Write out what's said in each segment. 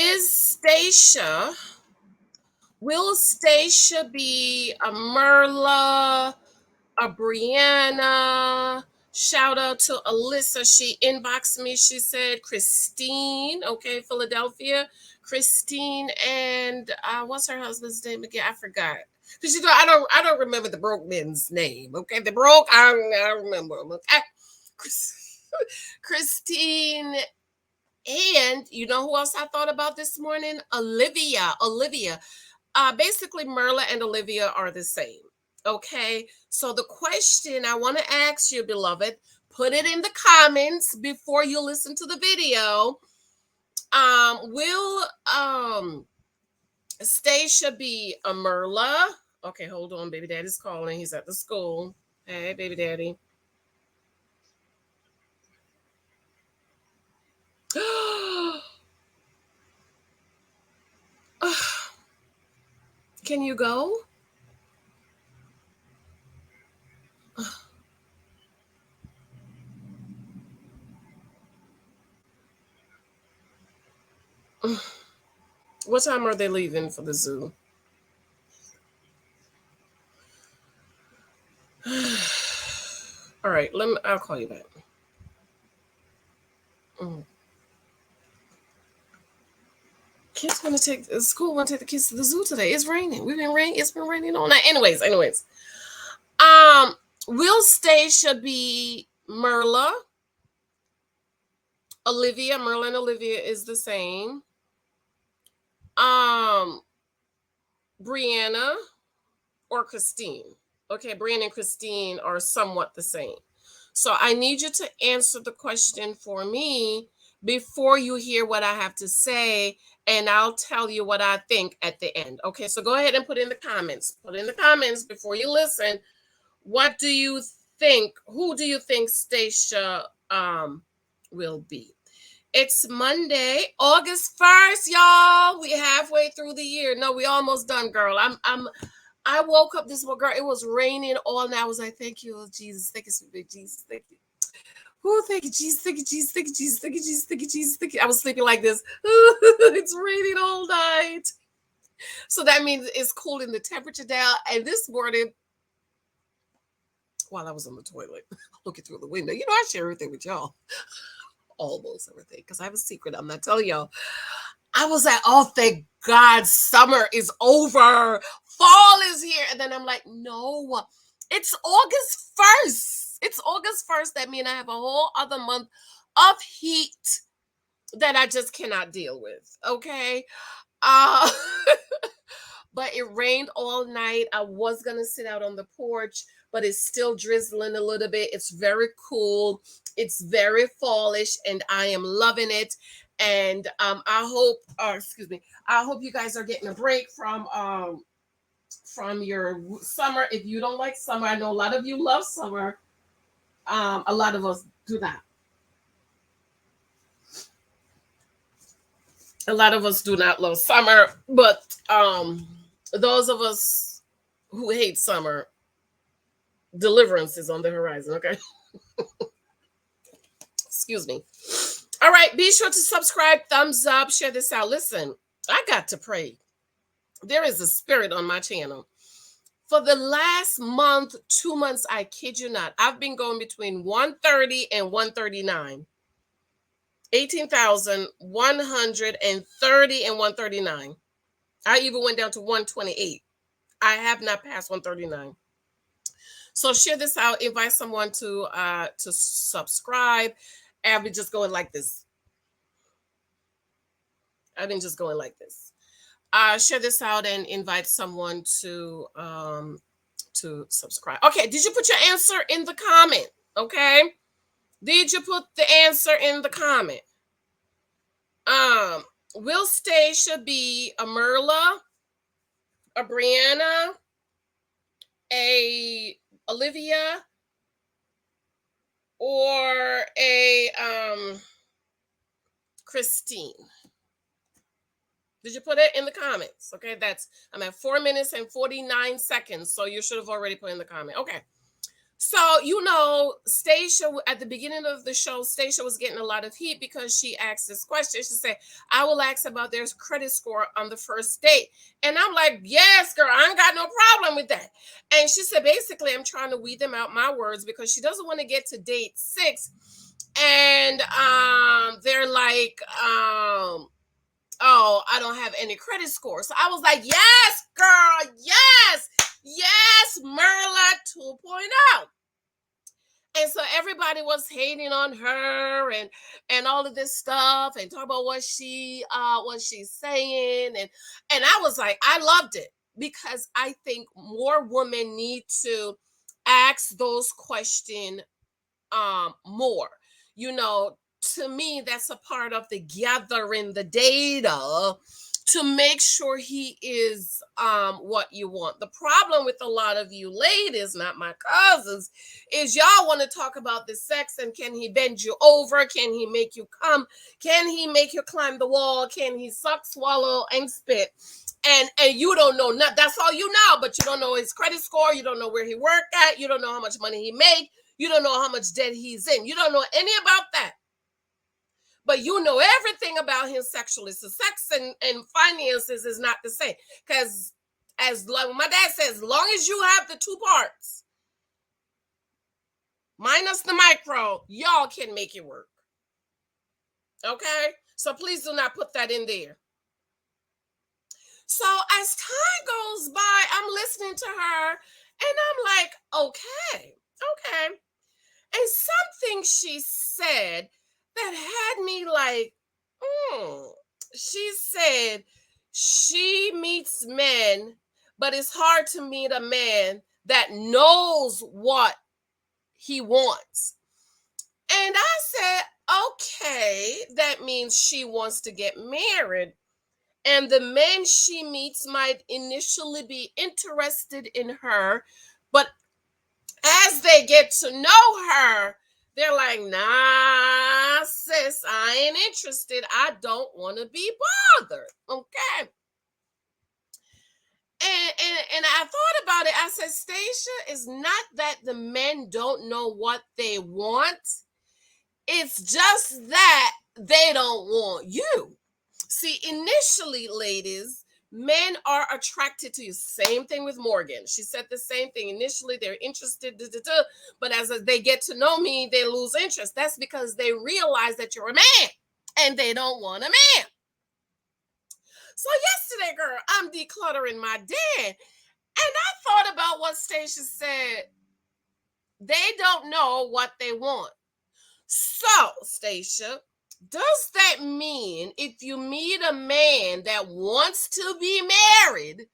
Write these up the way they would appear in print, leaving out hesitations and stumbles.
Is Stacia, will Stacia be a Myrla, a Brianna? Shout out to Alyssa. She inboxed me. She said Christine. Okay, Philadelphia. Christine and what's her husband's name again? I forgot. Because I don't remember the broke man's name. Okay, the broke I remember him. Okay. Christine, and you know who else I thought about this morning? Olivia. Basically, Myrla and Olivia are the same. Okay. So the question I want to ask you, beloved, put it in the comments before you listen to the video. Will Stacia be a Myrla? Okay, hold on. Baby daddy's calling. He's at the school. Hey, baby daddy. Can you go? What time are they leaving for the zoo? All right, I'll call you back. Mm. Kids want to take school want to take the kids to the zoo today. It's raining. It's been raining all night. Anyways. Will Stacia be Myrla? Olivia, Myrla and Olivia is the same. Brianna or Christine. Okay, Brianna and Christine are somewhat the same. So I need you to answer the question for me before you hear what I have to say, and I'll tell you what I think at the end. Okay, so go ahead and put in the comments. Put in the comments before you listen. What do you think? Who do you think Stacia will be? It's Monday, August 1st, y'all. We halfway through the year. No, we almost done, girl. I woke up this morning, girl. It was raining all night. I was like, thank you, Jesus. Thank you, sweet big Jesus. Thank you. Who thank you, Jesus, thank you, Jesus, thank you, Jesus, thank you, Jesus, thank you, Jesus, thank you. I was sleeping like this. It's raining all night. So that means it's cooling the temperature down. And this morning, while I was on the toilet, looking through the window, I share everything with y'all. Almost everything. Because I have a secret. I'm not telling y'all. I was like, oh, thank God, summer is over. Fall is here. And then I'm like, no, it's August 1st. It's August 1st. That means I have a whole other month of heat that I just cannot deal with. Okay. Uh, but it rained all night. I was going to sit out on the porch, but it's still drizzling a little bit. It's very cool. It's very fallish, and I am loving it. And I hope, I hope you guys are getting a break from your summer. If you don't like summer, I know a lot of you love summer. A lot of us do not. A lot of us do not love summer, but those of us who hate summer, deliverance is on the horizon. Okay. Excuse me. All right, be sure to subscribe, thumbs up, share this out. Listen, I got to pray. There is a spirit on my channel. For the last month, 2 months, I kid you not, I've been going between 130 and 139. 18,130 and 139. I even went down to 128. I have not passed 139. So share this out, invite someone to subscribe. I've been just going like this. Share this out and invite someone to subscribe. Okay, did you put your answer in the comment? Okay, did you put the answer in the comment? Will Stacia be a Myrla, a Brianna, a Olivia, or a Christine? Did you put it in the comments? Okay, I'm at 4 minutes and 49 seconds, so you should have already put in the comment. Okay, So, Stacia, at the beginning of the show, Stacia was getting a lot of heat because she asked this question. She said, I will ask about their credit score on the first date. And I'm like, yes, girl, I ain't got no problem with that. And she said, basically, I'm trying to weed them out my words because she doesn't want to get to date 6. And they're like, oh, I don't have any credit score. So I was like, yes, girl, yes, Myrla 2.0. And so everybody was hating on her and all of this stuff and talk about what she's saying and I was like, I loved it because I think more women need to ask those questions more. You know, to me, that's a part of the gathering the data to make sure he is what you want. The problem with a lot of you ladies, not my cousins, is y'all want to talk about the sex and can he bend you over? Can he make you come? Can he make you climb the wall? Can he suck, swallow, and spit? And you don't know, not that's all you know, but you don't know his credit score, you don't know where he worked at, you don't know how much money he made, you don't know how much debt he's in, you don't know any about that. But you know everything about him sexually. So sex and finances is not the same. Because as like my dad says, as long as you have the two parts, minus the micro, y'all can make it work. Okay? So please do not put that in there. So as time goes by, I'm listening to her and I'm like, okay. And something she said that had me like, she said she meets men, but it's hard to meet a man that knows what he wants. And I said, okay, that means she wants to get married. And the men she meets might initially be interested in her, but as they get to know her, they're like, nah, sis, I ain't interested. I don't want to be bothered. Okay. And I thought about it. I said, Stacia, it's not that the men don't know what they want. It's just that they don't want you. See, initially, ladies, men are attracted to you. Same thing with Morgan. She said the same thing. Initially, they're interested, but as they get to know me, they lose interest. That's because they realize that you're a man and they don't want a man. So yesterday, girl, I'm decluttering my den, and I thought about what Stacia said. They don't know what they want. So, Stacia, does that mean if you meet a man that wants to be married,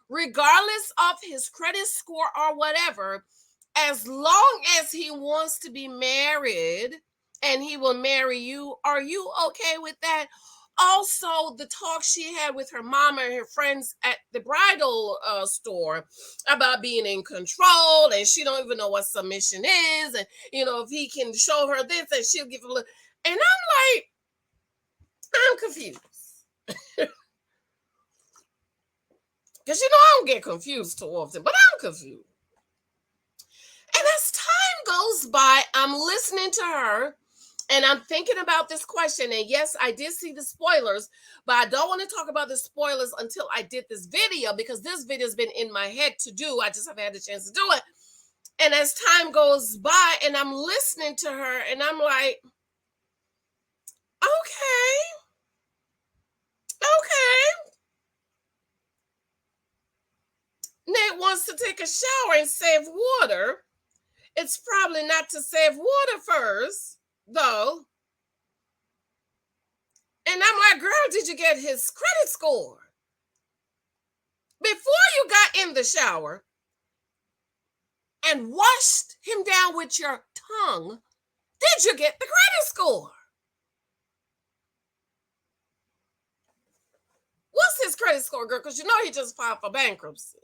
regardless of his credit score or whatever, as long as he wants to be married and he will marry you, are you okay with that? Also, the talk she had with her mama and her friends at the bridal store about being in control, and she don't even know what submission is, and if he can show her this, and she'll give him a look. And I'm like, I'm confused. Because I don't get confused too often, but I'm confused. And as time goes by, I'm listening to her and I'm thinking about this question. And yes, I did see the spoilers, but I don't want to talk about the spoilers until I did this video because this video has been in my head to do. I just haven't had the chance to do it. And as time goes by and I'm listening to her and I'm like, okay. Nate wants to take a shower and save water. It's probably not to save water first, though. And I'm like, girl, did you get his credit score? Before you got in the shower and washed him down with your tongue, did you get the credit score? What's his credit score, girl? Because he just filed for bankruptcy.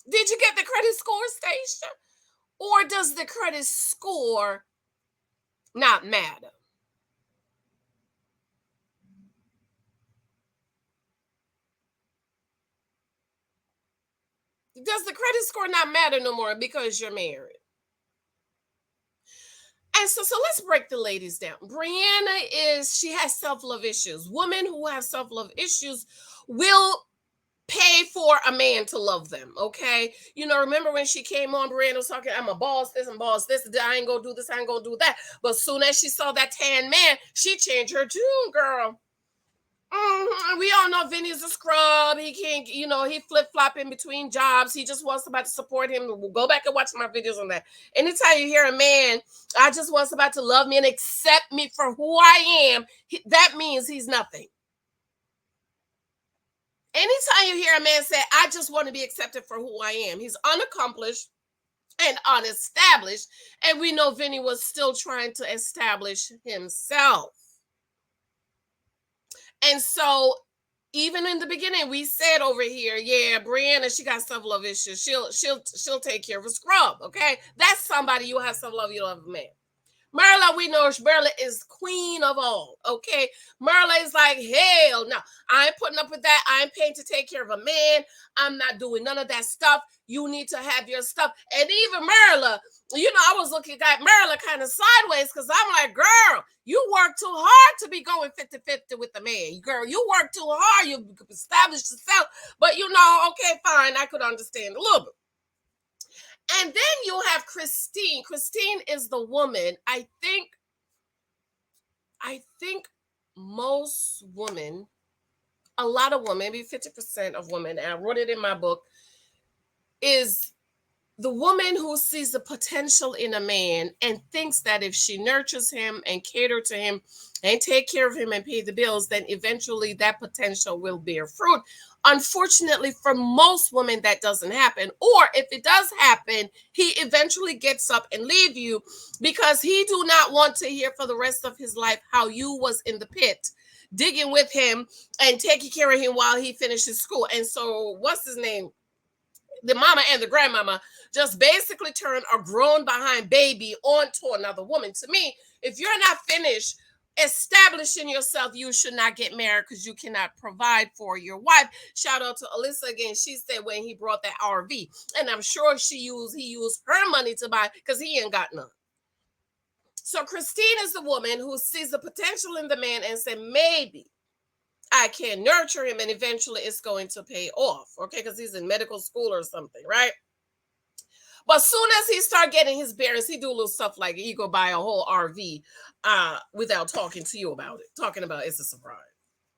Did you get the credit score, Stacia? Or does the credit score not matter? Does the credit score not matter no more because you're married? And so let's break the ladies down. Brianna she has self-love issues. Women who have self-love issues will pay for a man to love them. Okay. Remember when she came on, Brianna was talking, I'm a boss this and boss this. I ain't gonna do this, I ain't gonna do that. But as soon as she saw that tan man, she changed her tune, girl. We all know Vinny's a scrub. He can't, he flip-flop in between jobs. He just wants somebody to support him. We'll go back and watch my videos on that. Anytime you hear a man, I just want somebody to love me and accept me for who I am, that means he's nothing. Anytime you hear a man say, I just want to be accepted for who I am, he's unaccomplished and unestablished. And we know Vinny was still trying to establish himself. And so even in the beginning, we said over here, yeah, Brianna, she got self-love issues. She'll take care of a scrub. Okay. That's somebody you have self-love, you don't have a man. Myrla, we know Myrla is queen of all. Okay. Myrla is like, hell no, I ain't putting up with that. I ain't paying to take care of a man. I'm not doing none of that stuff. You need to have your stuff. And even Myrla, I was looking at Myrla kind of sideways because I'm like, girl, you work too hard to be going 50-50 with the man. Girl, you work too hard. You established yourself. But okay, fine. I could understand a little bit. And then you have Kristine. Kristine is the woman. I think most women, a lot of women, maybe 50% of women, and I wrote it in my book, is the woman who sees the potential in a man and thinks that if she nurtures him and cater to him and take care of him and pay the bills, then eventually that potential will bear fruit. Unfortunately, for most women, that doesn't happen. Or if it does happen, he eventually gets up and leave you because he do not want to hear for the rest of his life how you was in the pit digging with him and taking care of him while he finishes school. And so what's his name? The mama and the grandmama just basically turn a grown behind baby onto another woman. To me, if you're not finished establishing yourself, you should not get married because you cannot provide for your wife. Shout out to Alyssa again. She said when he brought that RV, and I'm sure he used her money to buy because he ain't got none. So Kristine is the woman who sees the potential in the man and said, maybe I can nurture him and eventually it's going to pay off. Okay, because he's in medical school or something, right? But soon as he start getting his bearings, he do little stuff like he go buy a whole RV without talking to you about it. Talking about it's a surprise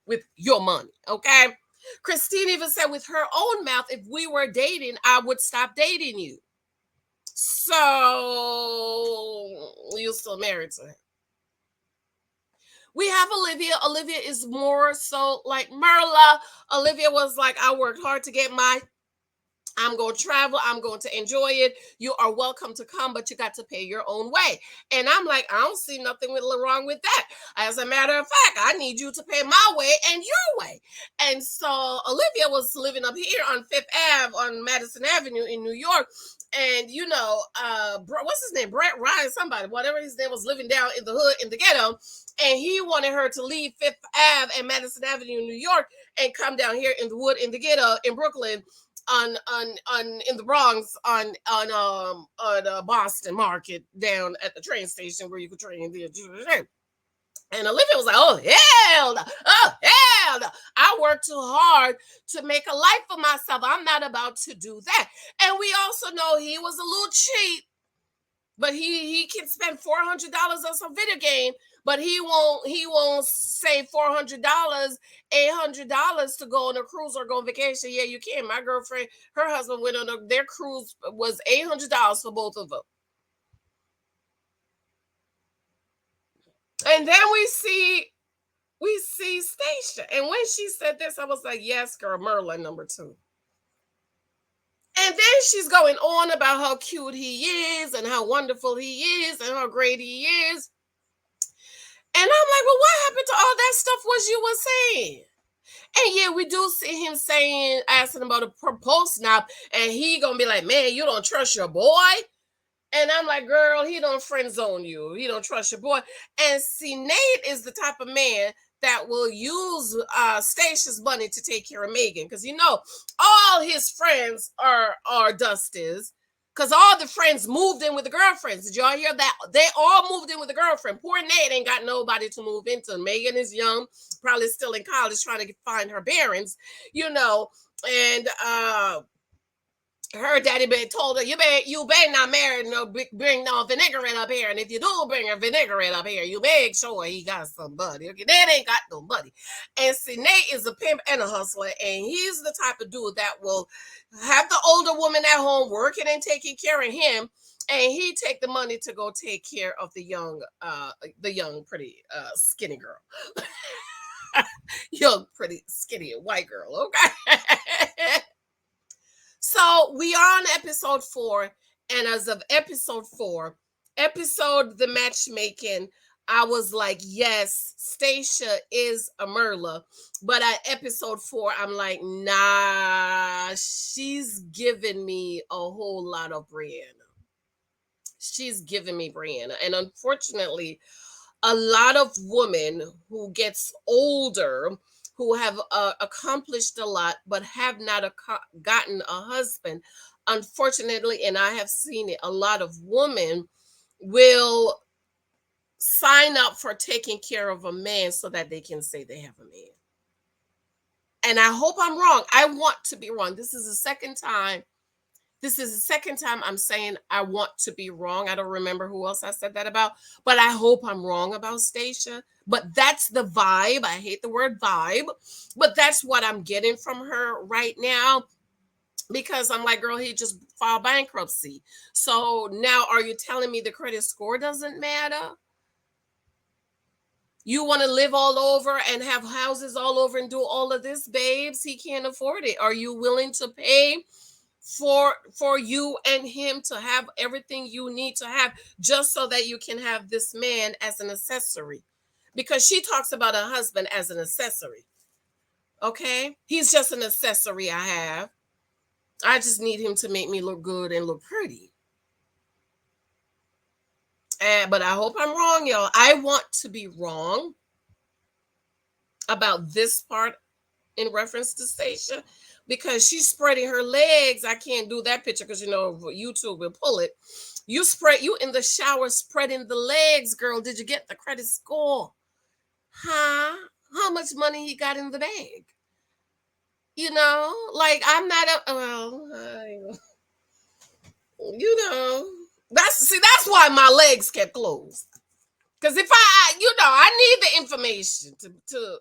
with your money, okay? Kristine even said with her own mouth, if we were dating, I would stop dating you. So you're still married to him. We have Olivia. Olivia is more so like Myrla. Olivia was like, I worked hard to get I'm going to travel. I'm going to enjoy it. You are welcome to come, but you got to pay your own way. And I'm like, I don't see nothing wrong with that. As a matter of fact, I need you to pay my way and your way. And so Olivia was living up here on Fifth Ave on Madison Avenue in New York. And, what's his name? Brett Ryan, somebody, whatever his name was, living down in the hood, in the ghetto. And he wanted her to leave Fifth Ave and Madison Avenue in New York and come down here in the wood, in the ghetto in Brooklyn, on in the Bronx on Boston Market down at the train station where you could train the. And Olivia was like, oh, hell no. Oh, hell no. I worked too hard to make a life for myself. I'm not about to do that. And we also know he was a little cheap, but he can spend $400 on some video game, but he won't save $400, $800 to go on a cruise or go on vacation. Yeah, you can. My girlfriend, her husband went on their cruise was $800 for both of them. And then we see Stacia. And when she said this, I was like, yes, girl, Myrla number 2. And then she's going on about how cute he is and how wonderful he is and how great he is. And I'm like, well, what happened to all that stuff was you were saying? And yeah, we do see him asking about a propose now, and he gonna be like, man, you don't trust your boy? And I'm like, girl, he don't friend zone you. He don't trust your boy. And see, Nate is the type of man that will use Stacia's money to take care of Megan. Because all his friends are Dusties. Because all the friends moved in with the girlfriends. Did y'all hear that? They all moved in with the girlfriend. Poor Nate ain't got nobody to move into. Megan is young, probably still in college, trying to find her bearings, and her daddy told her, you better not marry bring no vinaigrette up here. And if you do bring a vinaigrette up here, you make sure he got somebody. Okay, Dad ain't got nobody. And see, Nate is a pimp and a hustler, and he's the type of dude that will have the older woman at home working and taking care of him, and he take the money to go take care of the young, pretty, skinny girl. Young, pretty, skinny white girl. Okay. So we are on episode 4, and as of episode 4, the matchmaking, I was like, yes, Stacia is a Myrla. But at episode 4, I'm like, nah, she's giving me a whole lot of Brianna. She's giving me Brianna. And unfortunately, a lot of women who gets older, who have accomplished a lot, but have not gotten a husband, unfortunately, and I have seen it, a lot of women will sign up for taking care of a man so that they can say they have a man. And I hope I'm wrong. I want to be wrong. This is the second time I'm saying I want to be wrong. I don't remember who else I said that about, but I hope I'm wrong about Stacia. But that's the vibe. I hate the word vibe, but that's what I'm getting from her right now, because I'm like, girl, he just filed bankruptcy. So now are you telling me the credit score doesn't matter? You want to live all over and have houses all over and do all of this, babes? He can't afford it. Are you willing to pay for you and him to have everything you need to have, just so that you can have this man as an accessory? Because she talks about a husband as an accessory. Okay? He's just an accessory I have. I just need him to make me look good and look pretty. But I hope I'm wrong, y'all. I want to be wrong about this part in reference to Stacia, because she's spreading her legs. I can't do that picture because YouTube will pull it. You in the shower spreading the legs, girl. Did you get the credit score? Huh? How much money he got in the bag? Like, I'm not that's why my legs kept closed. Because if I need the information to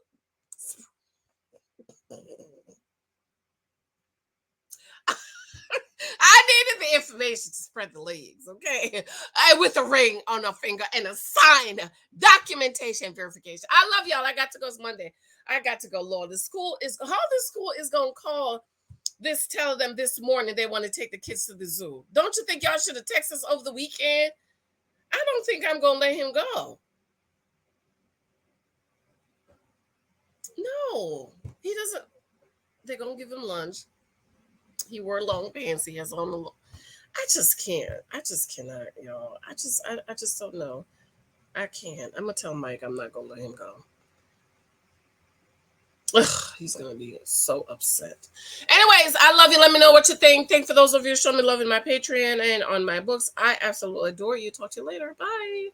I needed the information to spread the legs, okay? With a ring on a finger and a sign, documentation verification. I love y'all. I got to go. It's Monday. I got to go, Lord. The school is going to call tell them this morning they want to take the kids to the zoo. Don't you think y'all should have texted us over the weekend? I don't think I'm going to let him go. No, he doesn't. They're going to give him lunch. He wore long pants. He has on the. I just can't. I just cannot, y'all. I just don't know. I can't. I'm gonna tell Mike I'm not gonna let him go. Ugh, he's gonna be so upset. Anyways, I love you. Let me know what you think. Thank for those of you showing me love in my Patreon and on my books. I absolutely adore you. Talk to you later. Bye.